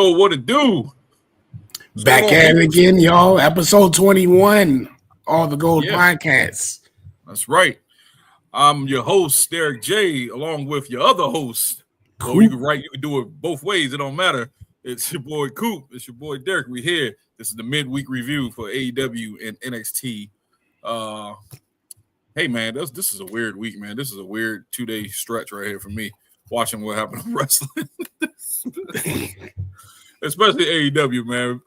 Yo, what it do? Back at it again, y'all. Episode 21. All the Gold Podcasts. That's right. I'm your host, Derek J, along with your other host. Coop. Or you can do it both ways. It don't matter. It's your boy Coop. It's your boy Derek. We here. This is the midweek review for AEW and NXT. Hey man, this is a weird week, man. This is a weird 2-day stretch right here for me. Watching what happened in wrestling. Especially AEW, man.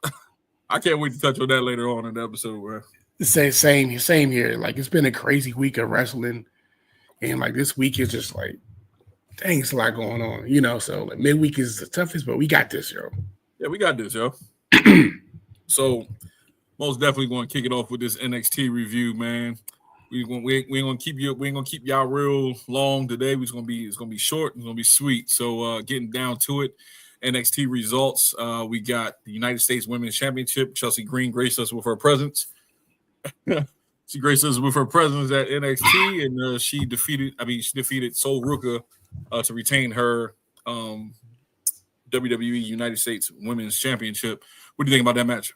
I can't wait to touch on that later on in the episode, bro. Same here. Like, it's been a crazy week of wrestling. And like this week is just like, dang, it's a lot going on, you know. So like midweek is the toughest, but we got this, yo. Yeah, we got this, yo. So most definitely going to kick it off with this NXT review, man. We ain't gonna keep y'all real long today. It's gonna be short. It's gonna be sweet. So getting down to it, NXT results. We got the United States Women's Championship. Chelsea Green graced us with her presence. She graced us with her presence at NXT, and she defeated Sol Ruka to retain her WWE United States Women's Championship. What do you think about that match?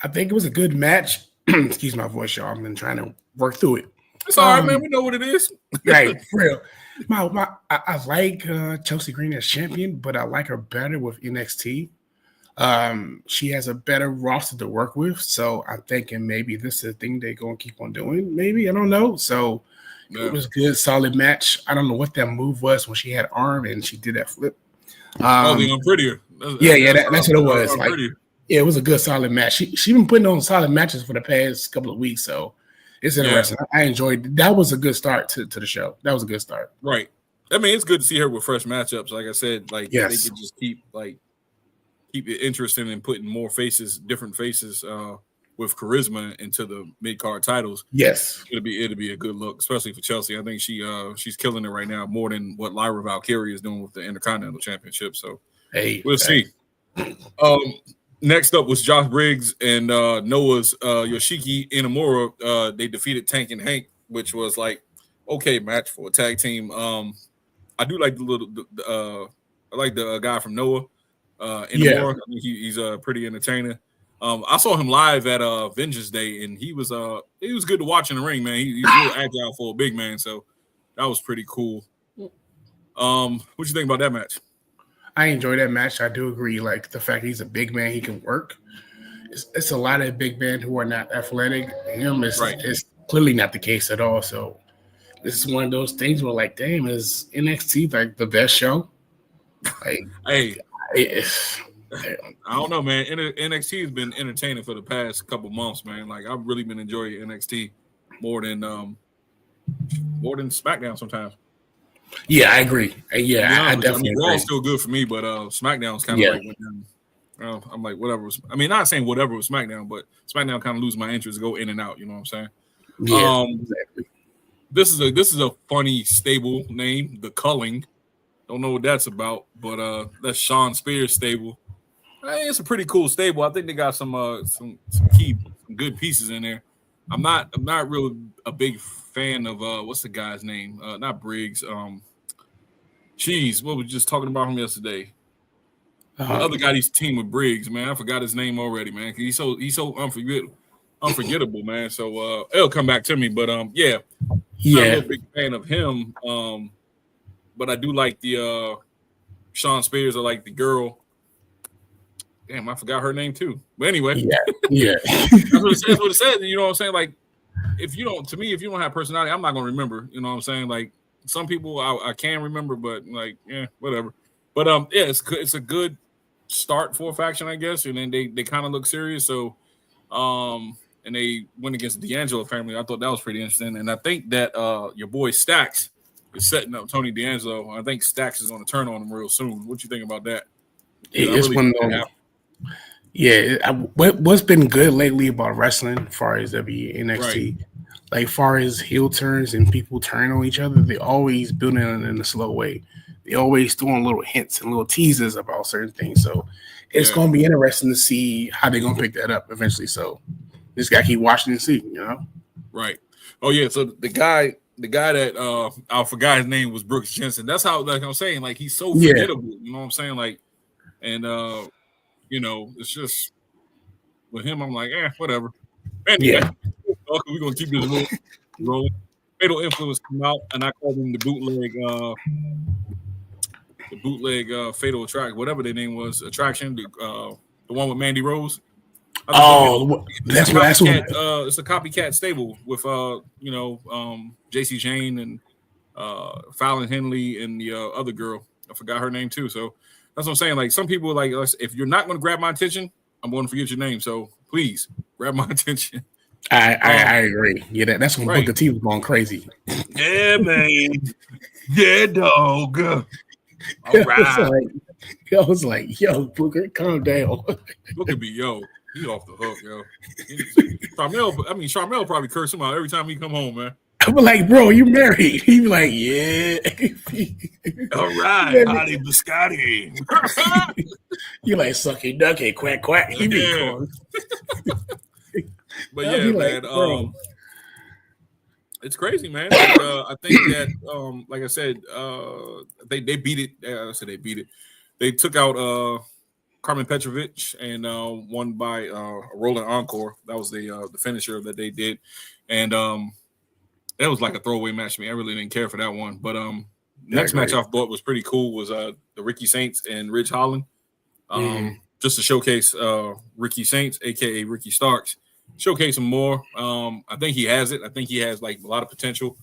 I think it was a good match. Excuse my voice, y'all. I've been trying to work through it. It's all right, man. We know what it is. Right, for real. I like Chelsea Green as champion, but I like her better with NXT. She has a better roster to work with, so I'm thinking maybe this is a thing they're going to keep on doing. Maybe, I don't know. So It was a good, solid match. I don't know what that move was when she had arm and she did that flip. The Unprettier. That's what it was. Like, yeah, it was a good, solid match. She been putting on solid matches for the past couple of weeks, so it's interesting. I enjoyed it. That was a good start to the show. That was a good start. Right. I mean, it's good to see her with fresh matchups. Like I said, like they could just keep it interesting and putting more faces, different faces with charisma into the mid-card titles. Yes. It'll be a good look, especially for Chelsea. I think she's killing it right now more than what Lyra Valkyria is doing with the Intercontinental Championship. So we'll see. Next up was Josh Briggs and Noah's Yoshiki Inamura. They defeated Tank and Hank, which was like okay match for a tag team. I do like I like the guy from Noah. Inamura. I think he's a pretty entertainer. I saw him live at Vengeance Day, and he was good to watch in the ring, man. He's real agile for a big man, so that was pretty cool. What you think about that match? I enjoy that match. I do agree. Like the fact he's a big man, he can work. It's a lot of big men who are not athletic. Him is clearly not the case at all. So this is one of those things where, like, damn, is NXT like the best show? Like, I don't know, man. NXT has been entertaining for the past couple months, man. Like I've really been enjoying NXT more than SmackDown sometimes. Yeah, I agree. I definitely agree. Raw's still good for me, but SmackDown's kind of like went down. I'm like, whatever. Not saying whatever was SmackDown, but SmackDown kind of lose my interest, go in and out. You know what I'm saying? Yeah, exactly. This is a funny stable name, the Culling. Don't know what that's about, but that's Sean Spears' stable. It's a pretty cool stable. I think they got some good pieces in there. I'm not really a big fan of what's the guy's name? Not Briggs. Cheese. What we just talking about him yesterday? The other guy, he's team with Briggs, man. I forgot his name already, man. He's so unforgettable, man. So it'll come back to me. But I'm not a big fan of him. But I do like the Sean Spears. I like the girl. Damn, I forgot her name too. But anyway, that's what it says. You know what I'm saying? Like, if you don't have personality, I'm not gonna remember. You know what I'm saying? Like, some people I can remember, but like, whatever. But it's a good start for a faction, I guess. And then they kind of look serious. So, and they went against the D'Angelo family. I thought that was pretty interesting. And I think that your boy Stacks is setting up Tony D'Angelo. I think Stacks is going to turn on him real soon. What you think about that? It's one of those. Yeah, what's been good lately about wrestling, as far as NXT, like far as heel turns and people turn on each other, they always building it in a slow way. They always throwing little hints and little teasers about certain things. So it's going to be interesting to see how they're going to pick that up eventually. So just got to keep watching and see, you know? Right. Oh, yeah. So the guy that I forgot his name was Brooks Jensen. That's how, like I'm saying, like he's so forgettable. You know what I'm saying? Like, and it's just with him. I'm like, whatever. Anyway, we're gonna keep this rolling. Fatal Influence come out, and I call them the bootleg Fatal Attract, whatever their name was, Attraction, the one with Mandy Rose. That's what. It's a copycat stable with JC Jane and Fallon Henley and the other girl. I forgot her name too. So that's what I'm saying. Like some people, like if you're not going to grab my attention, I'm going to forget your name. So please grab my attention. I agree. Yeah, that's when Booker T was going crazy. Yeah, man. Yeah, dog. All right. I was like, yo, Booker, calm down. Booker be he off the hook, yo. Charmel probably curse him out every time he come home, man. I'm like, bro, you married? He be like, yeah. All right, Hottie Biscotti. You like sucky ducky, quack quack. He be calling. But yeah, man. It's crazy, man. I think that, like I said, they beat it. I said they beat it. They took out Carmen Petrovic and won by a rolling encore. That was the finisher that they did, and that was like a throwaway match to me. I really didn't care for that one. But next match I thought was pretty cool was the Ricky Saints and Ridge Holland, just to showcase Ricky Saints, aka Ricky Starks. Showcase him more. I think he has it. I think he has like a lot of potential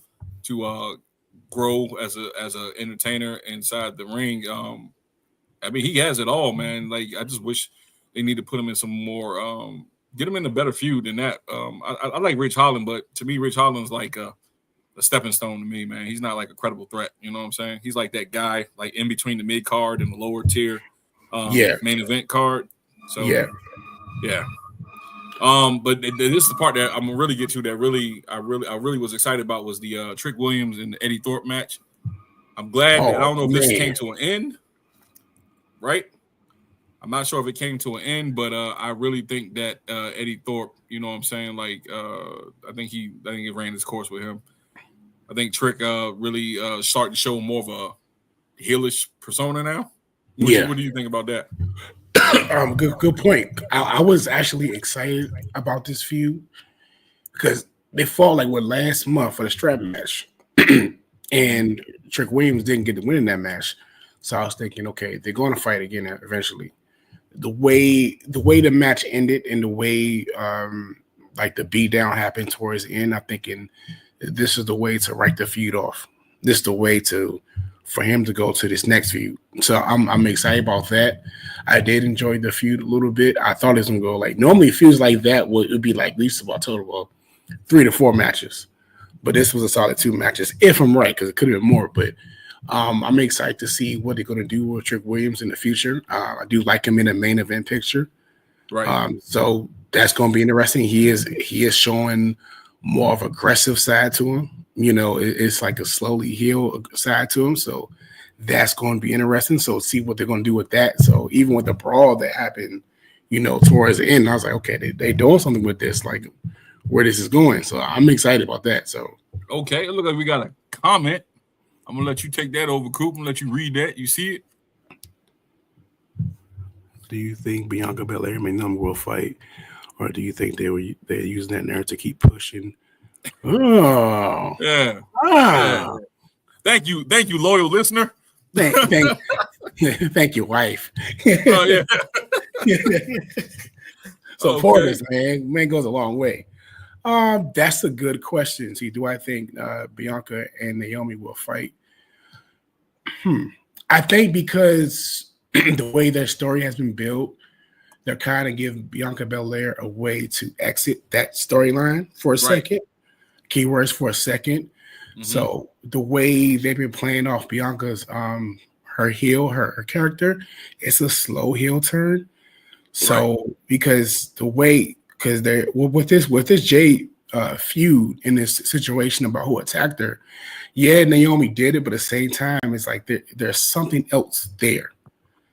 to grow as a entertainer inside the ring. I mean, he has it all, man. Like I just wish they need to put him in some more, get him in a better feud than that. I like Ridge Holland, but to me, Ridge Holland's like a stepping stone to me, man. He's not like a credible threat. You know what I'm saying? He's like that guy, like in between the mid card and the lower tier, main event card. So yeah. But this is the part that I'm gonna really get to. That I really was excited about was the Trick Williams and the Eddie Thorpe match. I'm glad that I don't know if this came to an end, right? I'm not sure if it came to an end, but I really think that Eddie Thorpe, you know what I'm saying? Like I think he ran his course with him. I think Trick really starting to show more of a heelish persona now. What do you think about that? Good point. I was actually excited about this feud because they fought like last month for the strap match, and Trick Williams didn't get to win in that match. So I was thinking, okay, they're going to fight again eventually. The way the match ended and the way like the beatdown happened towards the end, I'm thinking this is the way to write the feud off. This is the way for him to go to this next feud. So I'm excited about that. I did enjoy the feud a little bit. I thought it was gonna go like normally feuds like that would be like at least about total of 3 to 4 matches, but this was a solid 2 matches if I'm right, because it could have been more. But I'm excited to see what they're gonna do with Trick Williams in the future. I do like him in the main event picture, right? So that's gonna be interesting. He is showing more of aggressive side to him. You know, it's like a slowly heal side to him. So that's going to be interesting. So see what they're going to do with that. So even with the brawl that happened, you know, towards the end, I was like, okay, they doing something with this, like where this is going. So I'm excited about that. So okay, it looks like we got a comment. I'm gonna let you take that over, Coop. I'm gonna let you read that. You see it? Do you think Bianca Belair and Number will fight, or do you think they're using that narrative to keep pushing? Oh yeah. Yeah. Thank you, loyal listener. Thank you, wife. Oh yeah. So for this man goes a long way. That's a good question. See, do I think Bianca and Naomi will fight? I think because the way their story has been built, they're kind of giving Bianca Belair a way to exit that storyline for a second. Keywords for a second. So the way they've been playing off Bianca's her heel, her character, it's a slow heel turn. So because they're with this Jade feud in this situation about who attacked her, Naomi did it, but at the same time, it's like there's something else there.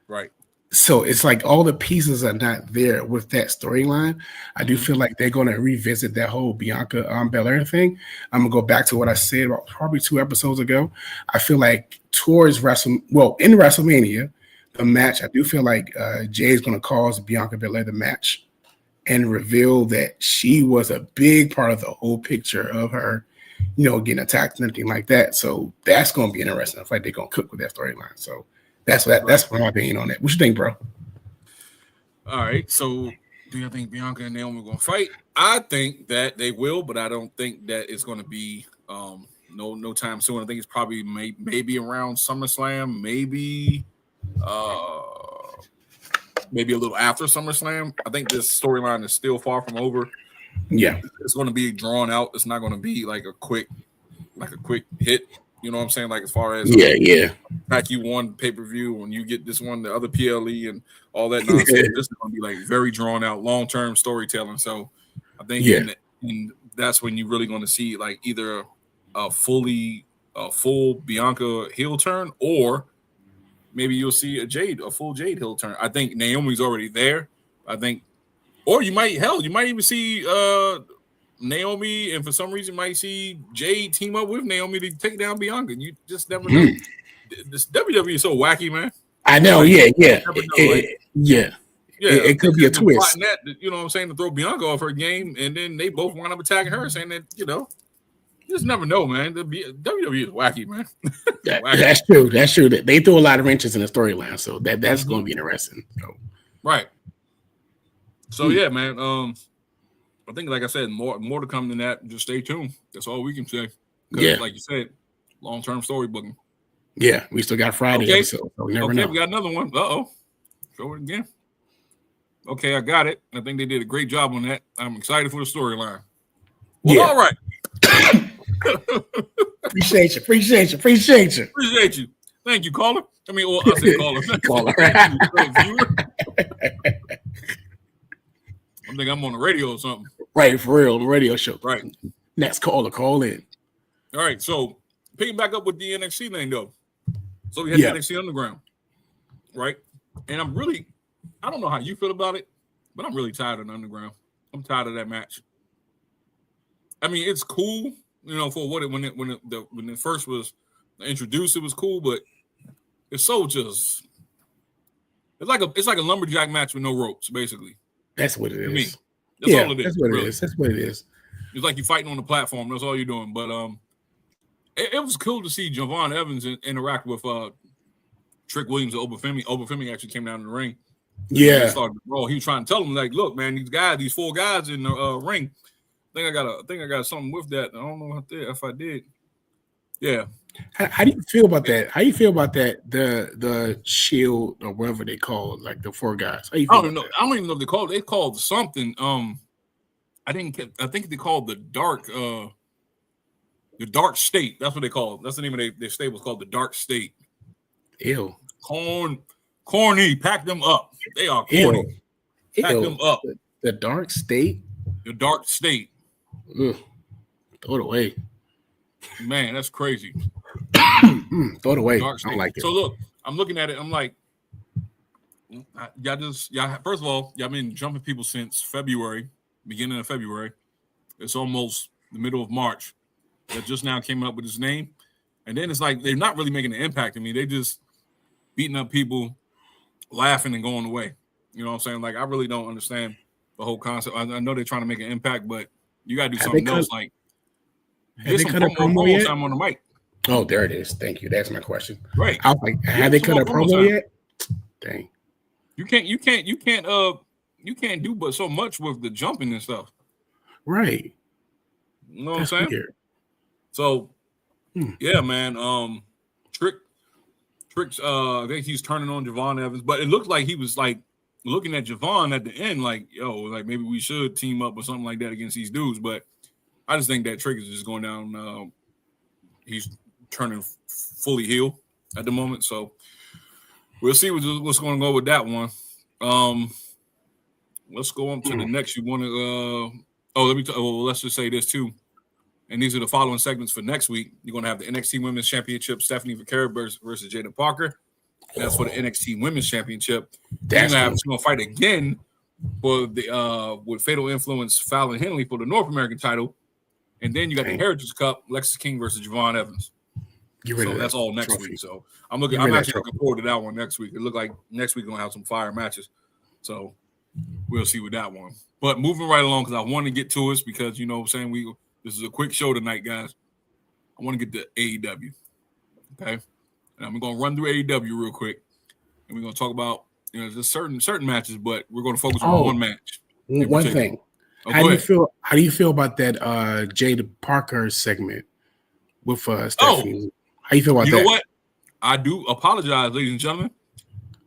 Right. So it's like all the pieces are not there with that storyline. I do feel like they're going to revisit that whole Bianca Belair thing. I'm going to go back to what I said about probably 2 episodes ago. I feel like in WrestleMania, the match, I do feel like Jay is going to cause Bianca Belair the match and reveal that she was a big part of the whole picture of her, getting attacked and everything like that. So that's going to be interesting. I feel like they're going to cook with that storyline. So that's my opinion on that. What you think, bro? All right. So do you think Bianca and Naomi are going to fight? I think that they will, but I don't think that it's going to be no time soon. I think it's probably maybe around SummerSlam, maybe a little after SummerSlam. I think this storyline is still far from over. Yeah, it's going to be drawn out. It's not going to be like a quick hit. You know what I'm saying? Like as far as back you won pay-per-view when you get this one, the other PLE and all that nonsense. This is going to be like very drawn out, long-term storytelling. So I think and that's when you're really going to see like either a full Bianca heel turn, or maybe you'll see a full Jade heel turn. I think Naomi's already there. I think, or you might even see Naomi, and for some reason might see Jade team up with Naomi to take down Bianca. You just never know. This WWE is so wacky, man. I know. It could be a twist. That, you know what I'm saying, to throw Bianca off her game, and then they both wind up attacking her, saying that, you just never know, man. The WWE is wacky, man. Wacky. That's true. That's true. They throw a lot of wrenches in the storyline, so that's going to be interesting. So. Right. So yeah, man. I think, like I said, more to come than that. Just stay tuned. That's all we can say. Yeah, like you said, long-term story booking. Yeah, we still got Friday episode, so we never know. We got another one. Show it again. Okay, I got it. I think they did a great job on that. I'm excited for the storyline. Well, all right. Appreciate you. Thank you, caller. I said caller. Caller. I think I'm on the radio or something. Right, for real, the radio show. Right. Next caller, call in. All right, so picking back up with the NXT thing, though. So we had the NXT Underground, right? And I don't know how you feel about it, but I'm really tired of the Underground. I'm tired of that match. I mean, it's cool, for what when it first was introduced, it was cool, but it's so just it's like a lumberjack match with no ropes, basically. That's what it is. That's all it is. That's what it is. That's what it is. It's like you're fighting on the platform. That's all you're doing. But it was cool to see Javon Evans interact with Trick Williams and Obafemi. Obafemi actually came down in the ring. Yeah. He was trying to tell him, like, look, man, these 4 guys in the ring. I think I got something with that. I don't know if I did. Yeah. How do you feel about that? How do you feel about that? The Shield or whatever they call it, like the 4 guys. I don't know. I don't even know if they called it. They called something. I think they called the Dark State. That's what they call it. That's the name of their stable. It's called the Dark State. Ew. Corny. Pack them up. They are corny. Ew. Pack them up. The Dark State. The Dark State. Ugh. Throw it away. Man, that's crazy. Throw it away. I don't like it. So look, I'm looking at it. I'm like, first of all, y'all been jumping people since February, beginning of February. It's almost the middle of March. That just now came up with his name. And then it's like they're not really making an impact on me. They just beating up people, laughing and going away. You know what I'm saying? Like, I really don't understand the whole concept. I know they're trying to make an impact, but you got to do something else. Like, have they cut a promo yet? Time on the mic. Oh, there it is. Thank you. That's my question. Right. I was like, have they cut a promo yet? Dang. You can't do but so much with the jumping and stuff. Right. You know what I'm saying? Weird. So, yeah, man. Trick's I think he's turning on Javon Evans, but it looked like he was like looking at Javon at the end, like, like maybe we should team up or something like that against these dudes. But I just think that Trick is just going down. He's turning fully heel at the moment, so we'll see what's going to go with that one. Let's go on to the next. You want to? Let's just say this too. And these are the following segments for next week. You're going to have the NXT Women's Championship, Stephanie Vaquera versus Jada Parker. That's for the NXT Women's Championship. You're going to fight again for the with Fatal Influence, Fallon Henley for the North American title. And then you got the Heritage Cup, Lexis King versus Javon Evans. Get rid so of that's that all next trophy. week. So I'm actually looking forward to that one next week. It looked like next week we're gonna have some fire matches. So we'll see with that one. But moving right along, because I want to get to us because you know what I'm saying this is a quick show tonight, guys. I want to get to AEW. Okay. And I'm gonna run through AEW real quick. And we're gonna talk about just certain matches, but we're gonna focus on one match. One thing. How do you feel about that Jada Parker segment with Stephanie? How you feel about that? You know what? I do apologize, ladies and gentlemen.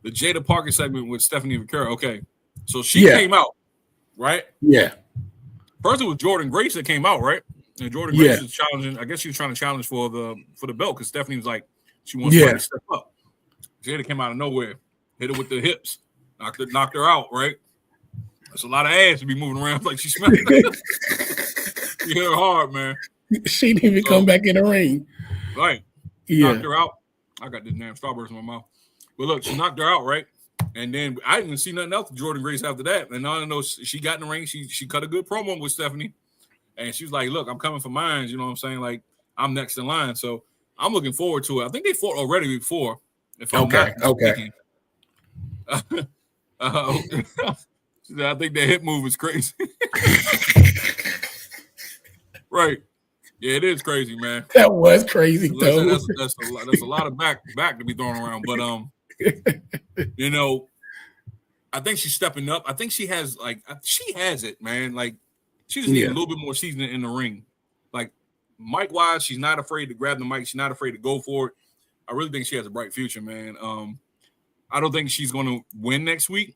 The Jada Parker segment with Stephanie Vaquero. Okay. So she came out, right? Yeah. First it was Jordan Grace that came out, right? And Jordan Grace is challenging. I guess she was trying to challenge for the belt because Stephanie was like, she wants somebody to step up. Jada came out of nowhere, hit her with the hips, knocked her out, right? That's a lot of ass to be moving around like she smacked her. She hit her hard, man. She didn't even come back in the ring. Right. Knocked her out. I got this damn Starburst in my mouth. But look, she knocked her out, right? And then I didn't see nothing else with Jordan Grace after that. And all I know, she got in the ring. She cut a good promo with Stephanie. And she was like, look, I'm coming for mine. You know what I'm saying? Like, I'm next in line. So I'm looking forward to it. I think they fought already before. If I'm not mistaken. I think that hip move is crazy. Right. Yeah, it is crazy, man. That was crazy, though. That's a lot of back to be thrown around. But I think she's stepping up. I think she has it, man. Like she just needs a little bit more seasoning in the ring. Like mic wise, she's not afraid to grab the mic. She's not afraid to go for it. I really think she has a bright future, man. I don't think she's going to win next week.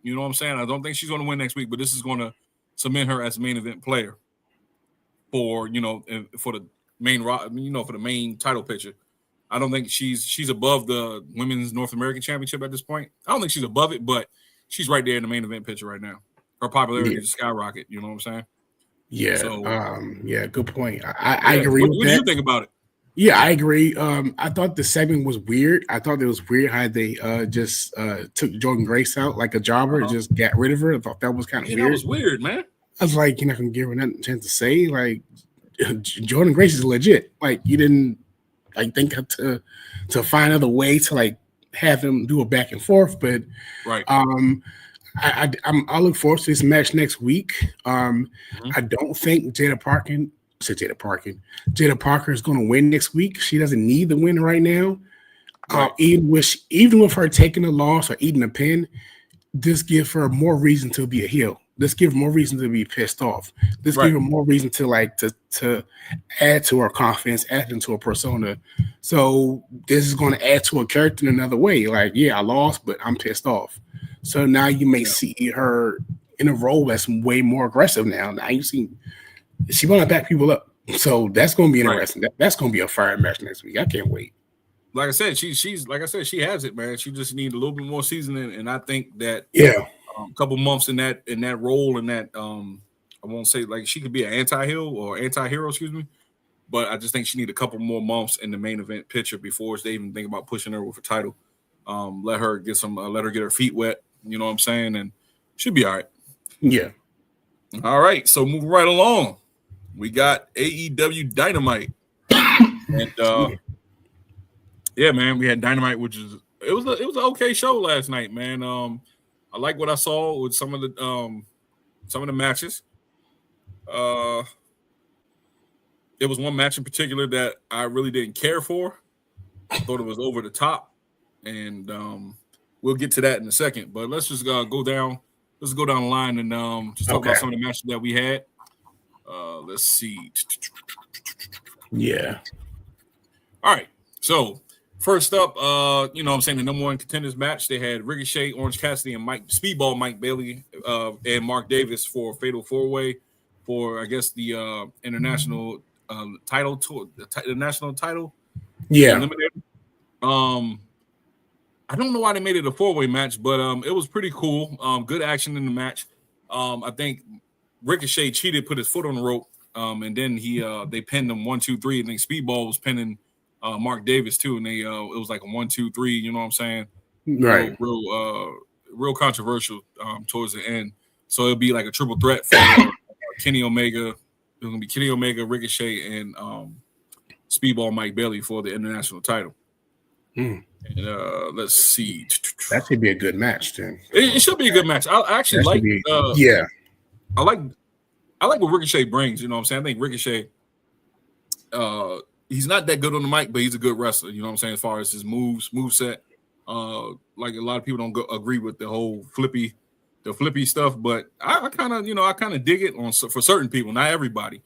You know what I'm saying? I don't think she's going to win next week, but this is going to cement her as a main event player for the main, for the main title picture. I don't think she's above the Women's North American Championship at this point. I don't think she's above it, but she's right there in the main event picture right now. Her popularity is skyrocket. You know what I'm saying? Yeah. So, good point. I agree with that. What do you think about it? Yeah, I agree. I thought the segment was weird. I thought it was weird how they just took Jordan Grace out like a jobber and just got rid of her. I thought that was kind of weird. That was weird, man. I was like, you're not going to give her nothing chance to say. Like, Jordan Grace is legit. Like, you didn't think to find another way to like have them do a back and forth. But right. I look forward to this match next week. I don't think Jada Parker is going to win next week. She doesn't need the win right now. Right. Even with her taking a loss or eating a pin, this gives her more reason to be a heel. This gives her more reason to be pissed off. This gives her more reason to add to her confidence, add into her persona. So this is going to add to her character in another way. Like, yeah, I lost, but I'm pissed off. So now you may see her in a role that's way more aggressive now. Now you see she want to back people up. So that's going to be interesting. Right. That's going to be a fire match next week. I can't wait. Like I said, she has it, man. She just needs a little bit more seasoning, and I think that a couple months in that role, in that I won't say like she could be an anti-heel or anti-hero, excuse me, but I just think she need a couple more months in the main event picture before they even think about pushing her with a title. Let her get her feet wet. You know what I'm saying, and she'll be all right. Yeah. All right. So moving right along, we got AEW Dynamite, and man, we had Dynamite, which is it was an okay show last night, man. I like what I saw with some of the matches. There was one match in particular that I really didn't care for. I thought it was over the top, and we'll get to that in a second. But let's just go down. Let's go down the line and just talk about some of the matches that we had. Let's see. Yeah. All right. So first up, the number one contenders match. They had Ricochet, Orange Cassidy, and Mike Bailey, and Mark Davis for a fatal four-way for, I guess, the international title tour, the national title. Yeah. Eliminator. I don't know why they made it a four-way match, but it was pretty cool. Good action in the match. I think Ricochet cheated, put his foot on the rope, and then they pinned him 1, 2, 3. I think Speedball was pinning Mark Davis too, and it was like a 1, 2, 3. You know what I'm saying? Right. Real controversial towards the end. So it'll be like a triple threat for Kenny Omega. It's gonna be Kenny Omega, Ricochet, and Speedball Mike Bailey for the international title. And let's see. That should be a good match, then. It should be a good match. I actually like. I like what Ricochet brings. You know what I'm saying? I think Ricochet. He's not that good on the mic, but he's a good wrestler. You know what I'm saying? As far as his moveset. Like a lot of people don't agree with the whole flippy stuff, but I kind of dig it for certain people, not everybody.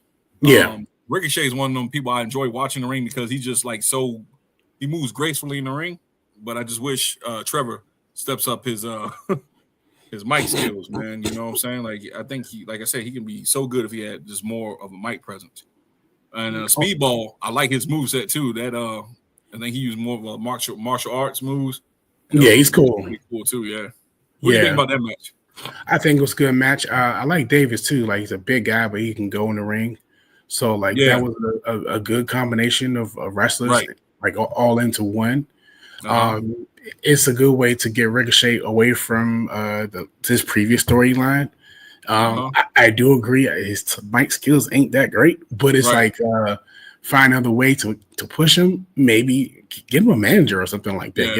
Ricochet is one of them people I enjoy watching the ring because he's just like he moves gracefully in the ring. But I just wish Trevor steps up his his mic skills, man. You know what I'm saying? Like I think like I said, he can be so good if he had just more of a mic presence. And Speedball, I like his moveset too. That I think he used more of a martial arts moves. He's cool. Pretty cool too. Yeah. What do you think about that match? I think it was a good match. I like Davis too. Like he's a big guy, but he can go in the ring. So like that was a good combination of wrestlers, like all into one. It's a good way to get Ricochet away from his previous storyline. I do agree. His mic skills ain't that great, but it's like find another way to push him. Maybe give him a manager or something like that.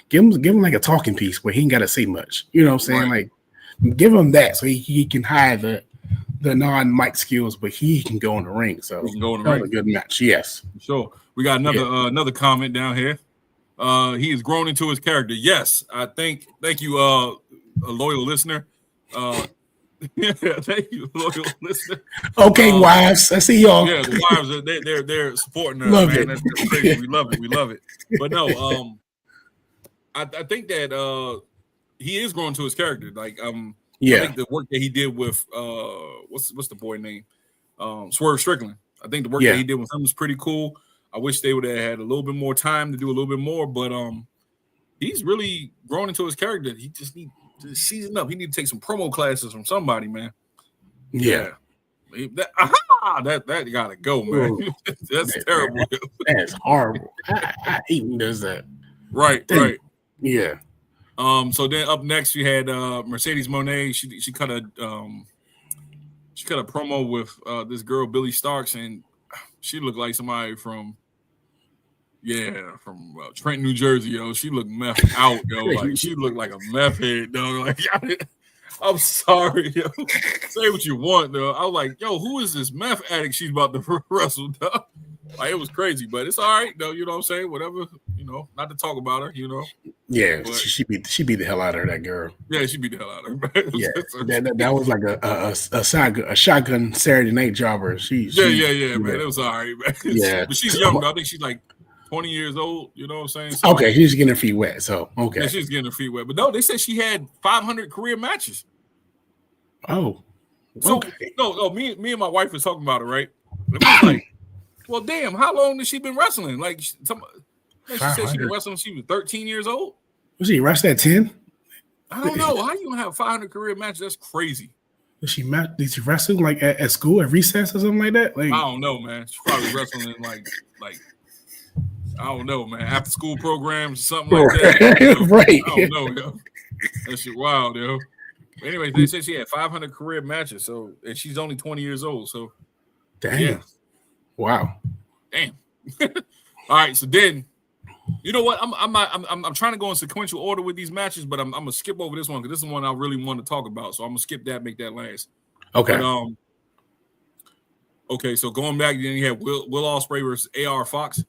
Give him like a talking piece where he ain't got to say much. You know what I'm saying? Like give him that so he can hide the non-mic skills, but he can go in the ring. So he can go in the ring. A good match. Yes. Sure. We got another comment down here. He has grown into his character. Yes, I think. Thank you, a loyal listener. Thank you, loyal listener. Okay, wives, I see y'all. Yeah, the wives they're supporting us, love man. That's crazy. We love it. But no, I think that he is growing to his character. Like I think the work that he did with what's the boy name? Swerve Strickland. I think the work that he did with him was pretty cool. I wish they would have had a little bit more time to do a little bit more, but he's really grown into his character. He just needs to season up. He need to take some promo classes from somebody, man. That gotta go, man. That's terrible. That's horrible. I hate does that. Right. Yeah. So then up next you had Mercedes Moné. She cut a promo with this girl Billy Starks, and she looked like somebody from Trenton, New Jersey, yo. She looked meth out, yo. Like she looked like a meth head, though. Like I'm sorry, yo. Say what you want, though. I was like, yo, who is this meth addict she's about to wrestle, though? Like it was crazy, but it's all right, though. You know what I'm saying? Whatever, not to talk about her, Yeah, but she beat the hell out of her, that girl. Yeah, she beat the hell out of her. Yeah, that was like a shotgun Saturday night jobber. Man. It was all right, man. Yeah, but she's young, though. I think she's like 20 years old, you know what I'm saying? So, okay, she's getting her feet wet. So okay. Yeah, she's getting her feet wet. But no, they said she had 500 career matches. Oh. Okay. So no, me and my wife was talking about it, right? And I was like, well, damn, how long has she been wrestling? Like she said she been wrestling when she was 13 years old. Was she wrestled at 10? I don't know. How you gonna have 500 career matches? That's crazy. Did she wrestle like at school at recess or something like that? Like I don't know, man. She's probably wrestling in like I don't know, man. After school programs or something like that. Right. I don't know, yo. That shit wild, yo. But anyway, they said she had 500 career matches, and she's only 20 years old. So, damn. Yeah. Wow. Damn. All right, so then, you know what? I'm trying to go in sequential order with these matches, but I'm gonna skip over this one because this is the one I really want to talk about. So I'm gonna skip that, make that last. Okay. But, okay, so going back, then you had Will Ospreay versus AR Fox.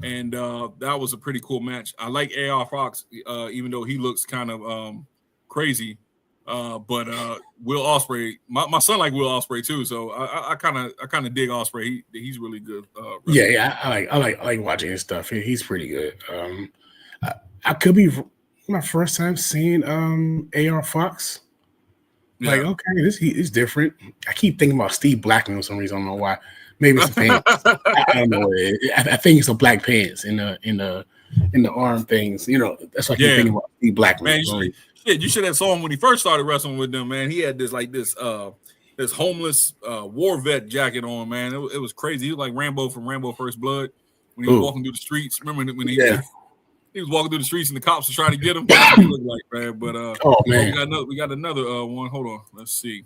And that was a pretty cool match. I like AR Fox, even though he looks kind of crazy. But Will Ospreay, my son like Will Ospreay too. So I kind of dig Ospreay. He's really good. I like watching his stuff. He's pretty good. I could be my first time seeing AR Fox. Yeah. Like, okay, he's different. I keep thinking about Steve Blackman for some reason. I don't know why. Maybe it's the pants. I don't know. I think it's the black pants in the arm things. That's what I keep thinking about Steve Blackman. Man, you should have saw him when he first started wrestling with them, man. He had this homeless war vet jacket on, man. It was crazy. He was like Rambo from Rambo First Blood when he was walking through the streets. Remember when he was walking through the streets and the cops were trying to get him? That's what he looked like, man. But we got another one. Hold on, let's see.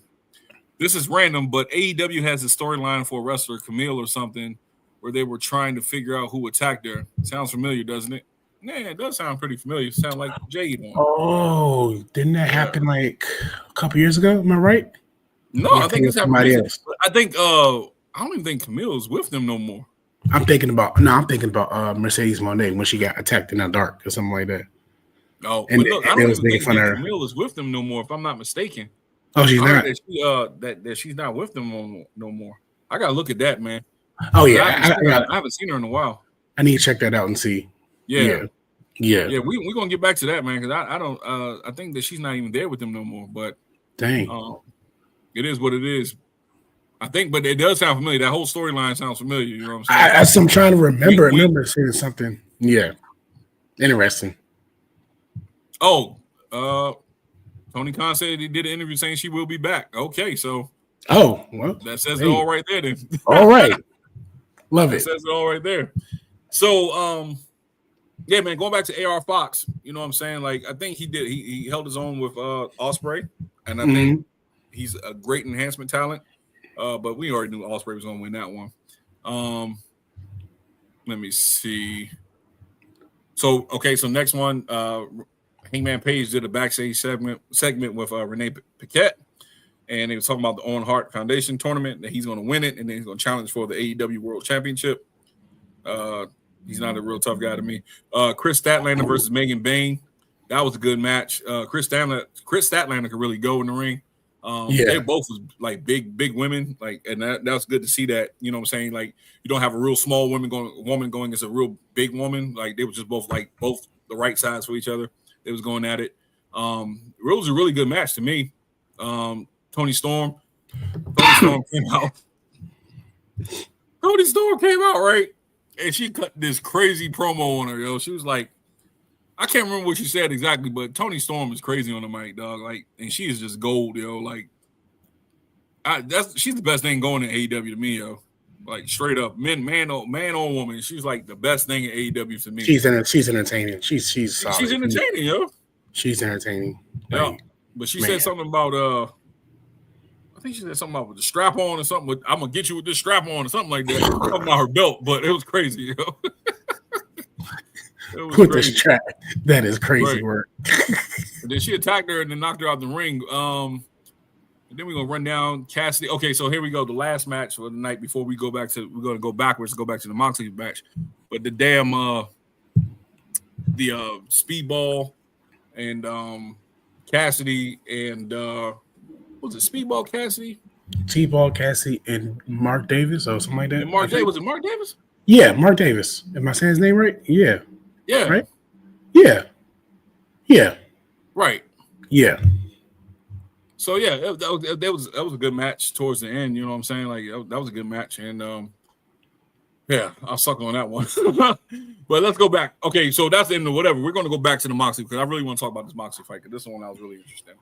This is random, but AEW has a storyline for a wrestler, Camille or something, where they were trying to figure out who attacked her. Sounds familiar, doesn't it? Yeah, it does sound pretty familiar. Sound like Jade one. Oh, didn't that happen like a couple years ago? Am I right? No, I think it's somebody else. I think I don't even think Camille's with them no more. I'm thinking about Mercedes Moné when she got attacked in the dark or something like that. Oh, and look, I don't even think Camille is with them no more, if I'm not mistaken. Oh, she's not. That she's not with them no more. I gotta look at that, man. Oh yeah, I haven't seen her in a while. I need to check that out and see. Yeah. We're gonna get back to that, man, because I don't. I think that she's not even there with them no more. But dang, it is what it is. I think, but it does sound familiar. That whole storyline sounds familiar. You know what I'm saying? As I'm trying to remember seeing something. Yeah, interesting. Oh, Tony Khan said he did an interview saying she will be back. Okay, so well, that says it all right there. Then all right, love it. That says it all right there. So, yeah, man, going back to AR Fox, you know what I'm saying? Like, I think he held his own with Ospreay, and I think he's a great enhancement talent. But we already knew Ospreay was going to win that one. Let me see. So next one, Hangman Page did a backstage segment with Renee Paquette, and they were talking about the Owen Hart Foundation tournament, that he's going to win it, and then he's going to challenge for the AEW World Championship. He's not a real tough guy to me. Chris Statlander versus Megan Bayne. That was a good match. Chris Statlander could really go in the ring. They both was like big women, like, and that's good to see that. You know what I'm saying? Like, you don't have a real small woman going as a real big woman. Like, they were just both the right size for each other. They was going at it. It was a really good match to me. Tony Storm came out. Tony Storm came out, right? And she cut this crazy promo on her, yo. She was like, I can't remember what she said exactly, but Tony Storm is crazy on the mic, dog. Like, and she is just gold, yo. Like, she's the best thing going in AEW to me, yo. Like, straight up, man or woman. She's like the best thing in AEW to me. She's entertaining. She's solid. She's entertaining, yo. She's entertaining. Yeah, but she said something about I think she said something about with the strap on or something. I'm gonna get you with this strap on or something like that. Something about her belt, but it was crazy, yo. With the strap, that is crazy work. And then she attacked her and then knocked her out the ring. And then we're gonna run down Cassidy. Okay, so here we go. The last match for the night before we're gonna go backwards, go back to the Moxley match. But the damn Speedball and Cassidy and was it Speedball Cassidy? T-Ball Cassidy and Mark Davis or something like that. And Mark Davis. Was it Mark Davis? Yeah, Mark Davis. Am I saying his name right? Yeah. Yeah. Right? Yeah. Yeah. Right. Yeah. So yeah, that was a good match towards the end. You know what I'm saying? Like, that was a good match, and yeah, I'll suck on that one. But let's go back. Okay, so that's the end of whatever. We're going to go back to the Moxley because I really want to talk about this Moxley fight because this is the one I was really interested in.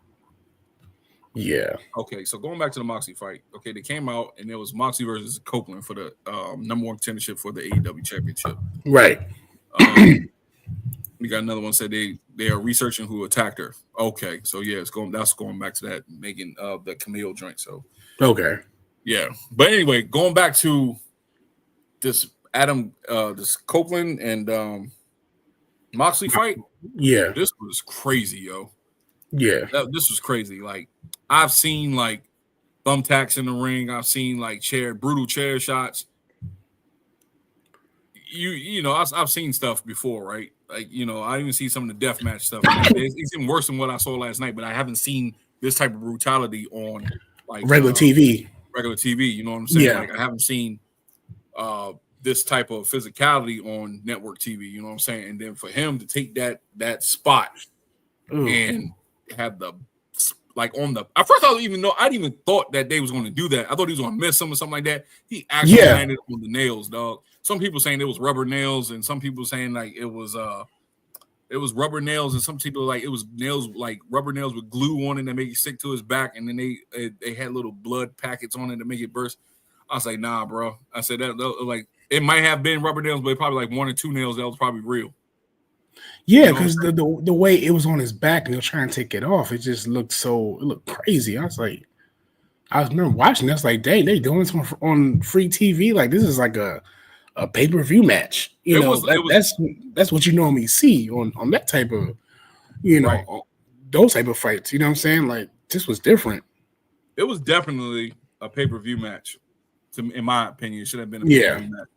Yeah. Okay, so going back to the Moxley fight. Okay, they came out and it was Moxley versus Copeland for the number one contendership for the AEW Championship. Right. We got another one said they are researching who attacked her. Okay, so yeah, that's going back to that making the Camille joint. So okay, yeah, but anyway, going back to this this Copeland and Moxley fight. Yeah, this was crazy, yo. Yeah, this was crazy. Like, I've seen like thumbtacks in the ring. I've seen like brutal chair shots. You know, I've seen stuff before, right? Like, you know, I even see some of the deathmatch stuff. It's even worse than what I saw last night, but I haven't seen this type of brutality on like regular TV. Regular TV, you know what I'm saying? Yeah. Like, I haven't seen this type of physicality on network TV, you know what I'm saying? And then for him to take that spot and have the like on the at first I didn't even thought that they was going to do that. I thought he was going to miss some or something like that. He actually landed on the nails, dog. Some people saying it was rubber nails, and some people saying like it was rubber nails, and some people like it was nails like rubber nails with glue on it that make it stick to his back, and then they had little blood packets on it to make it burst. I was like, nah, bro. I said that like it might have been rubber nails, but probably like 1 or 2 nails that was probably real. Yeah, because the way it was on his back and they're trying to take it off, it just looked crazy. I remember watching this like, dang, they doing this on free TV. Like, this is like a a pay-per-view match. That's what you normally see on that type of, right. those type of fights. You know what I'm saying? Like, this was different. It was definitely a pay-per-view match. In my opinion, it should have been a pay-per-view match.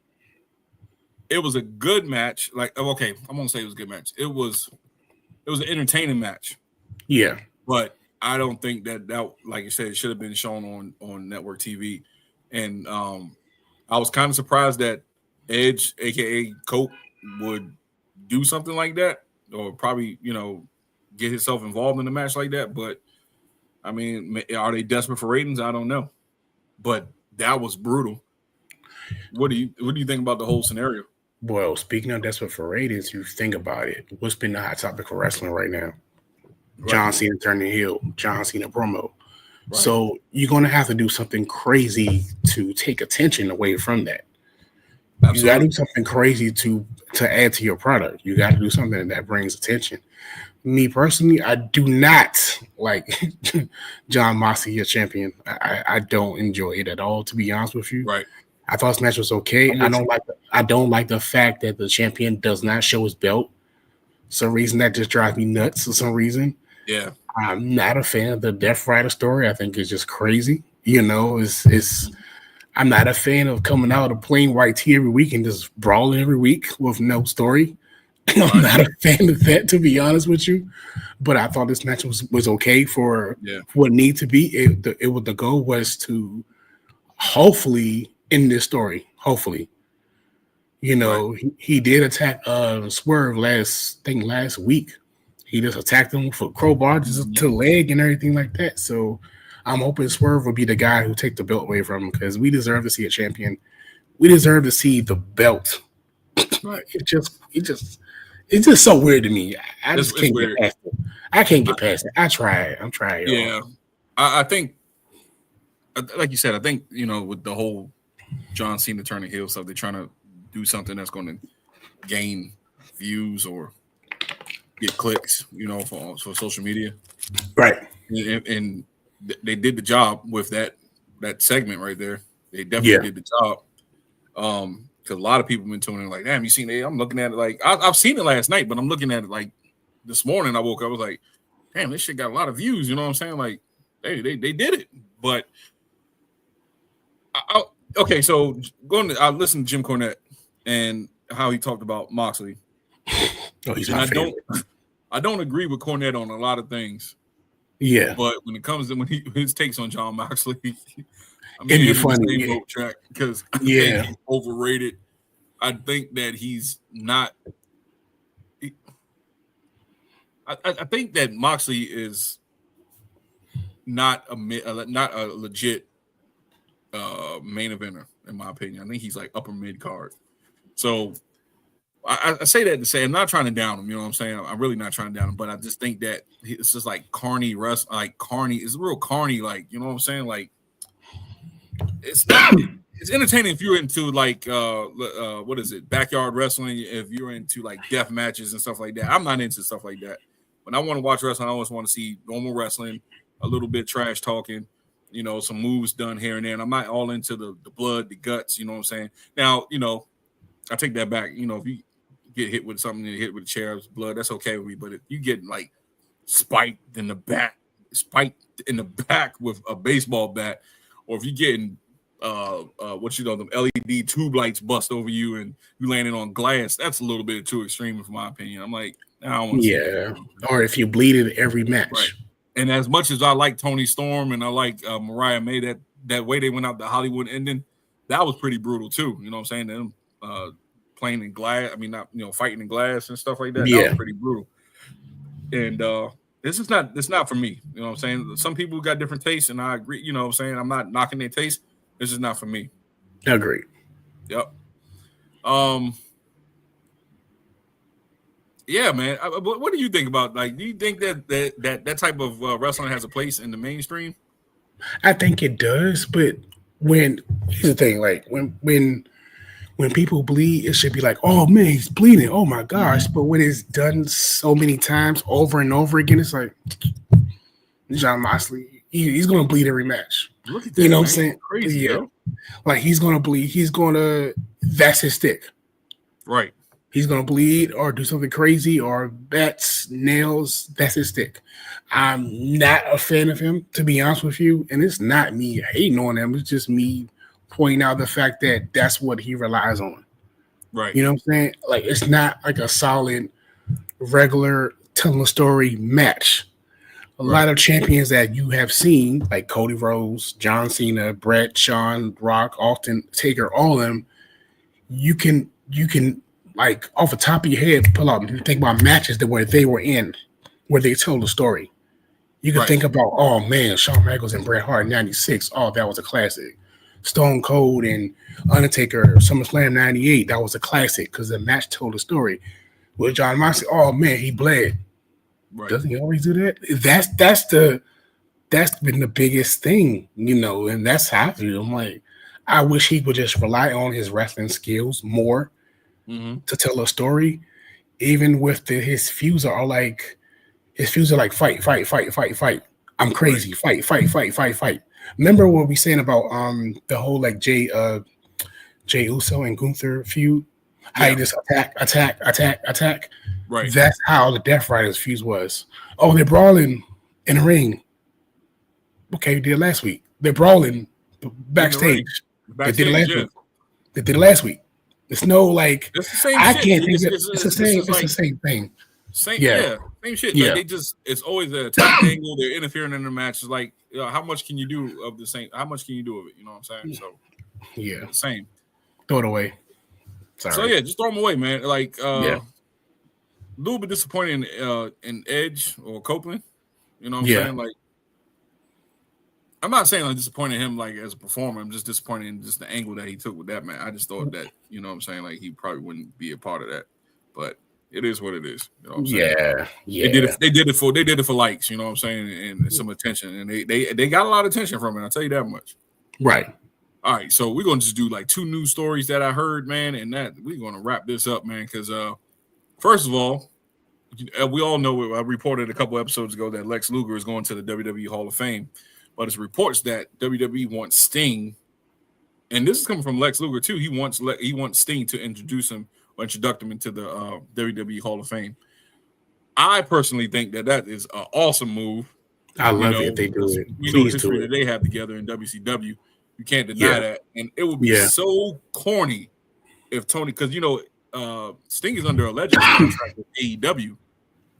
It was a good match. Like, okay, I'm gonna say it was a good match. It was an entertaining match. Yeah. But I don't think that like you said, it should have been shown on network TV. And I was kind of surprised that Edge, aka Cope, would do something like that, or probably, get himself involved in a match like that. But I mean, are they desperate for ratings? I don't know. But that was brutal. What do you think about the whole scenario? Well, speaking of desperate for ratings, you think about it. What's been the hot topic for wrestling right now? Right. John Cena turning heel, John Cena promo. Right. So you're going to have to do something crazy to take attention away from that. Absolutely. You got to do something crazy to add to your product. You got to do something that brings attention. Me personally, I do not like John Moxley as champion. I don't enjoy it at all, to be honest with you. Right. I thought this match was okay. I don't like the fact that the champion does not show his belt. Some reason that just drives me nuts for some reason. Yeah. I'm not a fan of the Death Rider story. I think it's just crazy. It's I'm not a fan of coming out of plain white tee every week and just brawling every week with no story. I'm not a fan of that, to be honest with you. But I thought this match was okay for what needed to be. The goal was to hopefully end this story. Hopefully. He did attack Swerve last week. He just attacked him for crowbar just to the leg and everything like that. So I'm hoping Swerve will be the guy who take the belt away from him, because we deserve to see a champion. We deserve to see the belt. Right. It's just so weird to me. I just can't get past it. I can't get past it. I'm trying. Yeah. I think, like you said, I think, with the whole John Cena turning heel stuff, they're trying to do something that's going to gain views or get clicks, for social media. Right. And they did the job with that segment right there. They definitely did the job. Because a lot of people have been tuning in like, damn, you seen it? I'm looking at it like, I've seen it last night, but I'm looking at it like this morning. I woke up, I was like, damn, this shit got a lot of views. You know what I'm saying? Like, they did it. But okay, so I listened to Jim Cornette and how he talked about Moxley. Oh, he's my favorite. I don't agree with Cornette on a lot of things. Yeah, but when it comes to his takes on John Moxley, it'd be funny. Track because I think he's overrated. I think that he's not. I think that Moxley is not a legit main eventer, in my opinion. I think he's like upper mid card. So I say that to say I'm not trying to down him. You know what I'm saying? I'm really not trying to down him, but I just think that it's just like carny wrestling, like carny. It's real carny, like, you know what I'm saying? Like, it's not. It's entertaining if you're into like what is it, backyard wrestling. If you're into like death matches and stuff like that, I'm not into stuff like that. When I want to watch wrestling, I always want to see normal wrestling, a little bit trash talking, some moves done here and there. And I'm not all into the blood, the guts. You know what I'm saying? Now, I take that back. If you get hit with something, hit with a chair, blood, that's okay with me. But if you get like spiked in the back with a baseball bat, or if you're getting them LED tube lights bust over you and you landing on glass, that's a little bit too extreme, for my opinion. I'm like, I don't want to see that. Or if you bleed in every match. Right. And as much as I like Tony Storm and I like Mariah May, that way they went out the Hollywood ending, that was pretty brutal too. You know what I'm saying? Them playing in glass, fighting in glass and stuff like that. Yeah. That was pretty brutal. And it's not for me. You know what I'm saying? Some people got different tastes, and I agree. You know what I'm saying? I'm not knocking their taste. This is not for me. I agree. Yep. Yeah, man. What do you think about, like, do you think that type of wrestling has a place in the mainstream? I think it does, but here's the thing, like when people bleed, it should be like, oh man, he's bleeding. Oh my gosh. But when it's done so many times over and over again, it's like John Moxley, he's gonna bleed every match. Look at that, you know man. What I'm saying? Crazy, yeah. Like he's gonna bleed. He's gonna that's his stick. Right. He's gonna bleed or do something crazy or bats, nails. That's his stick. I'm not a fan of him, to be honest with you, and it's not me hating on him. It's just me pointing out the fact that that's what he relies on. Right. You know what I'm saying? Like, it's not like a solid, regular telling a story match. A lot of champions that you have seen, like Cody Rhodes, John Cena, Brett, Shawn, Rock, Austin, Taker, all of them, you can like off the top of your head pull out and think about matches that where they were in, where they told the story. You can think about, oh man, Shawn Michaels and Bret Hart in '96. Oh, that was a classic. Stone Cold and Undertaker, SummerSlam '98. That was a classic because the match told a story. With John Moxley, oh man, he bled. Right. Doesn't he always do that? That's been the biggest thing, and that's how I feel. I'm like, I wish he would just rely on his wrestling skills more to tell a story. Even with his feuds are like fight. I'm crazy. Fight. Remember what we saying about the whole like Jay Uso and Gunther feud? How you just attack. Right. That's how the Death Riders feud was. Oh, they're brawling in the ring. Okay, we did it last week. They're brawling backstage. They did it last week. They did it last week. It's no like. It's the same I shit. can't think it's the same. It's the same thing. Same shit. Yeah. Like it's always an attack angle. They're interfering in the match. It's like, how much can you do of the same? How much can you do of it? You know what I'm saying? So yeah, same. Throw it away. Sorry. So yeah, just throw them away, man. Like a little bit disappointing in Edge or Copeland. You know what I'm saying? Like, I'm not saying I'm disappointed in him like as a performer. I'm just disappointed in just the angle that he took with that man. I just thought that, you know what I'm saying, like he probably wouldn't be a part of that. But it is what it is. You know what I'm saying? Yeah. They did it for likes, you know what I'm saying, and some attention. And they got a lot of attention from it, I'll tell you that much. Right. All right, so we're gonna just do like 2 news stories that I heard, man, and that we're gonna wrap this up, man, because first of all, we all know I reported a couple episodes ago that Lex Luger is going to the WWE Hall of Fame, but it's reports that WWE wants Sting, and this is coming from Lex Luger too. He wants Sting to introduce him or introduce him into the WWE Hall of Fame. I personally think that is an awesome move. I love it if they do it. You know the history that they have together in WCW. You can't deny that, and it would be so corny if Tony, because Sting is under a legend contract with AEW.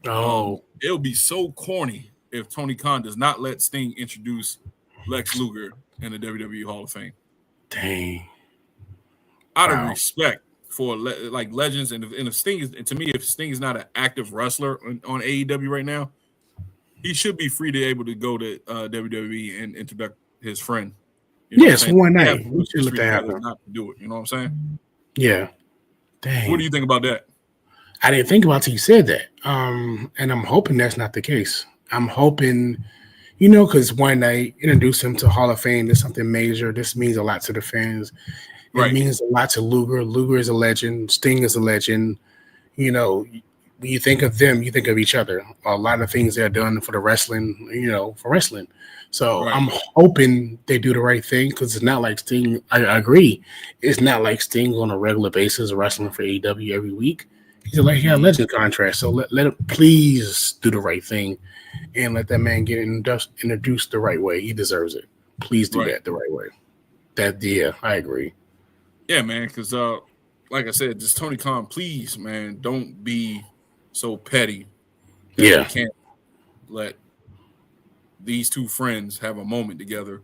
Oh, it would be so corny if Tony Khan does not let Sting introduce Lex Luger in the WWE Hall of Fame. Dang. Out of respect for like legends, and if Sting is, to me, if Sting is not an active wrestler on AEW right now, he should be free to able to go to WWE and introduce his friend. Yes, one night. We should let that happen. Not to do it. You know what I'm saying? Yeah. Dang. What do you think about that? I didn't think about it until you said that. And I'm hoping that's not the case. I'm hoping, because one night introduce him to Hall of Fame. There's something major. This means a lot to the fans. It means a lot to Luger. Luger is a legend. Sting is a legend. When you think of them, you think of each other. A lot of things they're done for the wrestling, for wrestling. So I'm hoping they do the right thing, because it's not like Sting. I agree. It's not like Sting on a regular basis wrestling for AEW every week. He's like, he got a legend contract. So let him please do the right thing and let that man get introduced the right way. He deserves it. Please do that the right way. I agree. Yeah, man, because like I said, just Tony Khan, please, man, don't be so petty. You can't let these two friends have a moment together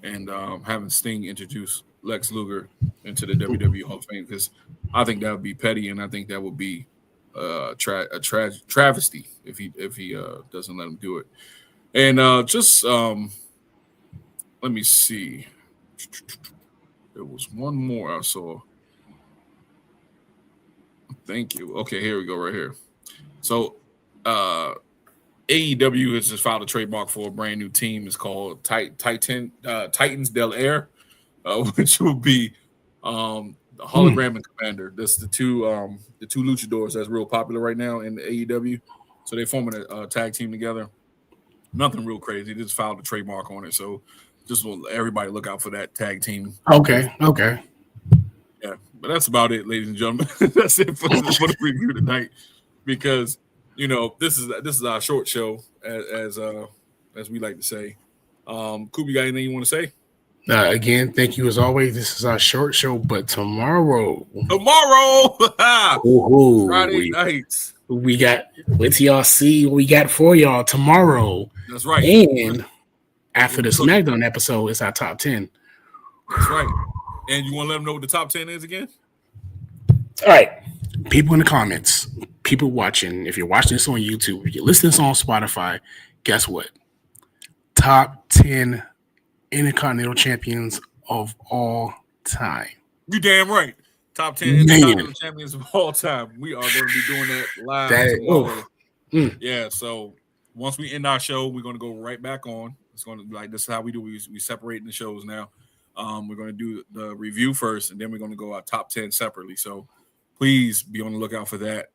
and having Sting introduce Lex Luger into the WWE Hall of Fame, because I think that would be petty, and I think that would be a travesty if he doesn't let him do it. And let me see. There was one more I saw. Thank you. Okay, here we go right here. So AEW has just filed a trademark for a brand new team. It's called Titans Del Air, which will be the Hologram and Commander. That's the two luchadors that's real popular right now in the AEW. So they're forming a tag team together. Nothing real crazy. They just filed a trademark on it. So just want everybody look out for that tag team. Okay. Yeah, But that's about it, ladies and gentlemen. That's it for the review tonight, because this is our short show, as we like to say. Coop, you got anything you want to say? Again, thank you as always. This is our short show, but tomorrow, Friday nights, we got. Wait till y'all see what we got for y'all tomorrow. That's right. And after the SmackDown episode, it's our top 10. That's right. And you want to let them know what the top 10 is again? All right. People in the comments, people watching, if you're watching this on YouTube, if you're listening to this on Spotify, guess what? Top 10 Intercontinental Champions of all time. You damn right. Top 10 Intercontinental Champions of all time. We are going to be doing that live tomorrow. Yeah, so once we end our show, we're going to go right back on. It's going to be like, this is how we do. We separate the shows now. We're going to do the review first, and then we're going to go our top 10 separately. So please be on the lookout for that.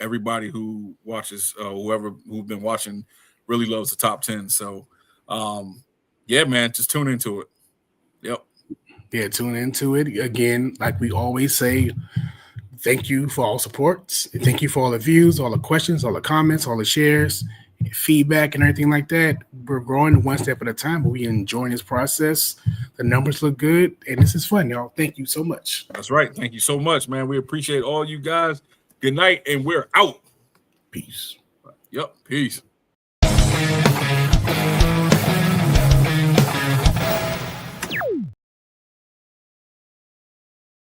Everybody who watches, whoever who's been watching, really loves the top 10. So, yeah, man, just tune into it. Yep. Yeah, tune into it. Again, like we always say, thank you for all supports. Thank you for all the views, all the questions, all the comments, all the shares, feedback, and everything like that. We're growing one step at a time, but we're enjoying this process. The numbers look good, and this is fun, y'all. Thank you so much. That's right. Thank you so much, man. We appreciate all you guys. Good night, and we're out. Peace. Yep. Peace.